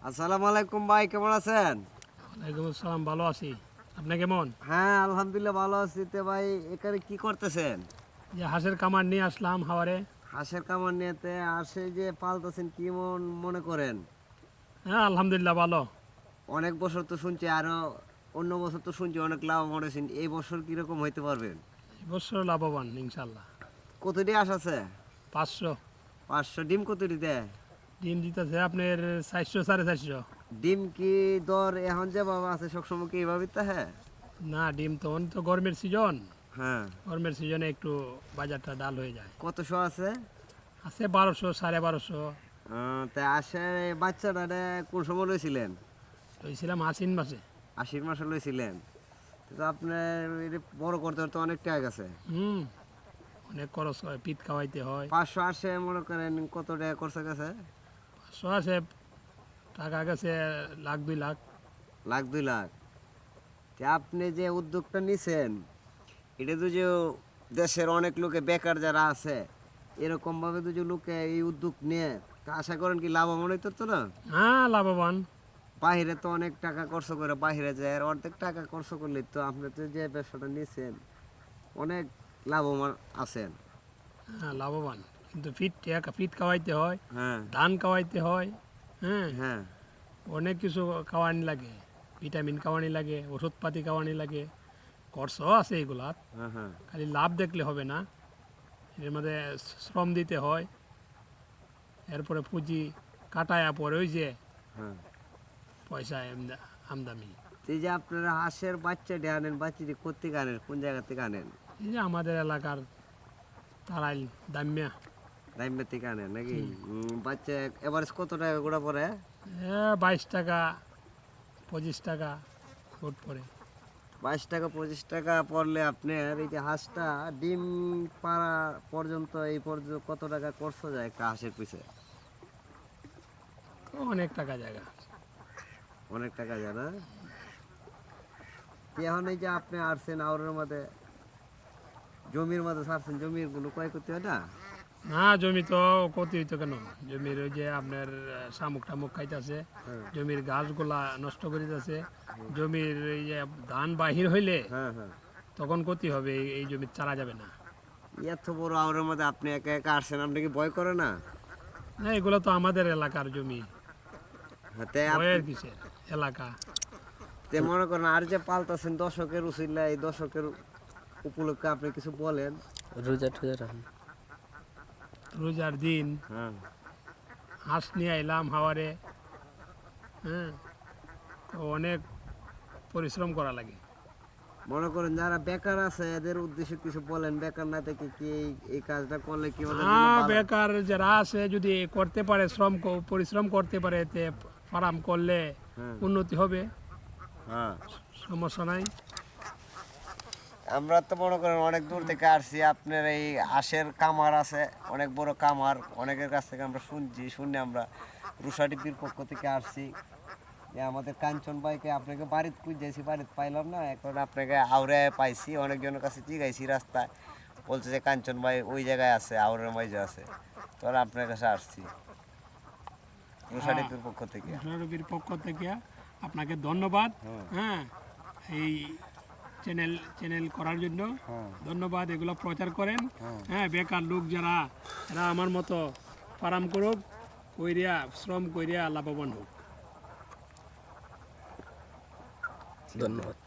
আসসালামু আলাইকুম ভাই, কেমন আছেন? ওয়ালাইকুম আসসালাম, ভালো আছি। আপনি কেমন? হ্যাঁ আলহামদুলিল্লাহ ভালো আছি। তে ভাই এখানে কি করতেছেন? যে হাঁসের কামার নিয়ে আসলাম হাওয়ারে। হাঁসের কামার নিয়েতে আর সেই যে পালতেছেন কি মনে করেন? হ্যাঁ আলহামদুলিল্লাহ ভালো। অনেক বছর তো শুনছি, আরো অন্য বছর তো শুনছি অনেক লাভ হয়েছেন। এই বছর কিরকম হইতে পারবেন? এবছর লাভবান ইনশাল্লাহ। কতটি হাঁস আছে? 500 500। ডিম কতটি দেয়? ডিম দিতেছে আপনার 400 450। ডিম কি দর এখন যেভাবে আছে সবসময় কি এইভাবে তা? হ্যাঁ না, ডিম তো তো গরমের সিজন। হ্যাঁ। গরমের সিজনে একটু বাজারটা ডাল হয়ে যায়। কতশো আছে? আছে 1200 1250। তা আসে বাচ্চাটা কোন সময় লইছিলেন? লইছিলাম আশ্বিন মাসে। আশির মাসে লইছিলেন? তো আপনার এটা বড় করতে তো অনেক টাকা গেছে। হুম, অনেক খরচ হয়, পিট খাওয়াইতে হয়। 500 আসে মনে করেন কত টাকা খরচা গেছে? 500 আছে, টাকা গেছে 1,00,000 2,00,000। লাখ 2 লাখ। তা আপনি যে উদ্যোগটা নিছেন, এটা তো যে দেশের অনেক লোকে বেকার যারা আছে এরকম ভাবে তো যে লোকে এই উদ্যোগ নিয়ে, তা আশা করেন কি লাভবান হইতো তো না? হ্যাঁ লাভবান। বাহিরে তো অনেক টাকা খরচ করে বাহিরে যায়, আর অর্ধেক টাকা খরচ করলে তো আপনি তো যে ব্যবসাটা নিছেন অনেক লাভবান আছেন। হ্যাঁ লাভবান, কিন্তু ফিট খাওয়াইতে হয়, হ্যাঁ ধান খাওয়াইতে হয়। হ্যাঁ, হ্যাঁ অনেক কিছু খাওয়ানি লাগে, ভিটামিন খাওয়ানি লাগে, ওষুধপাতি খাওয়ানি লাগে, খরচও আছে এগুলার। হ্যাঁ হ্যাঁ খালি লাভ দেখলে হবে না, এর মধ্যে শ্রম দিতে হয়। এরপরে পুঁজি কাটায়া পরে ওই যে হ্যাঁ। পয়সা আমদামি। এই যে আপনারা হাঁসের বাচ্চাটি আনেন, বাচ্চাটি কোথেকে আনেন, কোন জায়গা থেকে আনেন? এই যে আমাদের এলাকার তারাইল দামিয়া। রাইমা থেকে আনেন নাকি? বাচ্চা এভারেজ কত টাকা গোড়া পড়ে? 22 টাকা 25 টাকা ফুট পরে। 22 টাকা 25 টাকা পড়লে আপনার এই যে হাঁসটা ডিম পাড়া পর্যন্ত এই পর্যন্ত কত টাকা খরচ যায় একটা হাঁসের পিছে? তো অনেক টাকা জায়গা। অনেক টাকা যায় না? তো এখন এই যে আপনি আসছেন আউরের মধ্যে, জমির মধ্যে ছাড়ছেন, জমির কোনো ক্রয় করতে হয় না? না, জমি তো ক্ষতি হইতো কেন? জমির ওই যে আপনার শামুক টামুক খাইতেছে, হ্যাঁ জমির গাছগুলা নষ্ট করিতেছে। জমির এই যে ধান বাহির হইলে হ্যাঁ হ্যাঁ। তখন ক্ষতি হবে, এই জমি চারা যাবে না। এত বড় আউরের মধ্যে আপনি একা একা আসছেন, আপনি কি ভয় করে না? না, এগুলো তো আমাদের এলাকার জমি, হ্যাঁ, তাই বয়ের কিসের এলাকা। তে মনে করেন আর যে পালতাছেন দর্শকের উচিল্লা, এই দর্শকের উপলক্ষে আপনি কিছু বলেন। রোজা টোজা রাখেন? রোজার দিন হ্যাঁ হাঁস নিয়ে আইলাম হাওয়ারে। হ্যাঁ, তো অনেক পরিশ্রম করা লাগে। মনে করেন যারা বেকার আছে এদের উদ্দেশ্যে কিছু বলেন, বেকার না থেকে কি এই কাজটা করলে কি ওদের জন্য হ্যাঁ, ভালো? বেকার যারা আছে যদি করতে পারে, পরিশ্রম করতে পারে, এতে ফার্ম করলে হ্যাঁ উন্নতি হবে, হ্যাঁ। সমস্যা নাই। আমরা তো মনে করেন অনেক দূর থেকে আসছি, আপনার এই হাঁসের কামার আছে, অনেক বড় কামার, অনেকের কাছ থেকে আমরা শুনে আমরা রুষাডিপির পক্ষ থেকে আসছি। যে আমাদের কাঞ্চন ভাইকে আপনাকে বাড়িতে খুঁজেছি, বাড়িতে পাইলাম না, এখন আপনাকে আউরে পাইছি, অনেকজনের কাছে জিগাইছি রাস্তায়, বলছে যে কাঞ্চন ভাই ওই জায়গায় আছে, আউরের মাঝে আছে, তো আপনার কাছে আসছি রুষাডিপির পক্ষ থেকে। রবির পক্ষ থেকে আপনাকে ধন্যবাদ। হ্যাঁ, এই চ্যানেল করার জন্য হ্যাঁ ধন্যবাদ। এগুলো প্রচার করেন। হ্যাঁ হ্যাঁ, বেকার লোক যারা, এরা আমার মতো ফার্ম করুক, কইরিয়া শ্রম কইরিয়া লাভবান হোক। ধন্যবাদ।